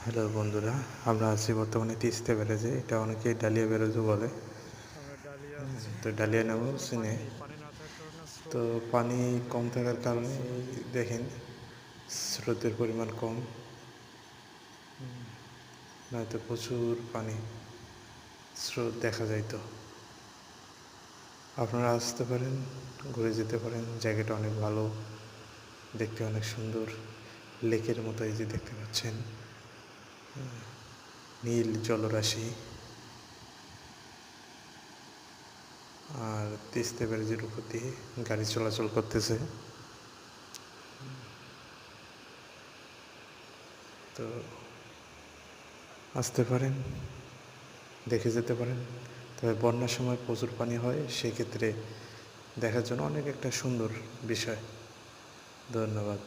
Hello বন্ধুরা, আমরা আছি বর্তমানে তিস্তা ব্যারেজে। এটা অনেকেই ডালিয়া ব্যারেজও বলে। আমরা ডালিয়া আসছি। তো ডালিয়া নামেও প্রচুর চিনে। পানি না থাকার কারণে তো স্রোত পানি কম থাকার কারণে আসছে না। দেখেন স্রোতের পরিমাণ কম, নয়তো প্রচুর পানি স্রোত দেখা যাইতো। আপনারা আসতে পারেন, ঘুরে যেতে পারেন। জায়গাটা অনেক ভালো, দেখতে অনেক সুন্দর, লেকের মতো। এই যে দেখতে পাচ্ছেন নীল জলরাশি, আর তিস্তা ব্যারেজের উপর দিয়ে গাড়ি চলাচল করতেছে। তো আসতে পারেন, দেখে যেতে পারেন। তবে বন্যার সময় প্রচুর পানি হয়, সেক্ষেত্রে দেখার জন্য অনেক একটা সুন্দর বিষয়। ধন্যবাদ।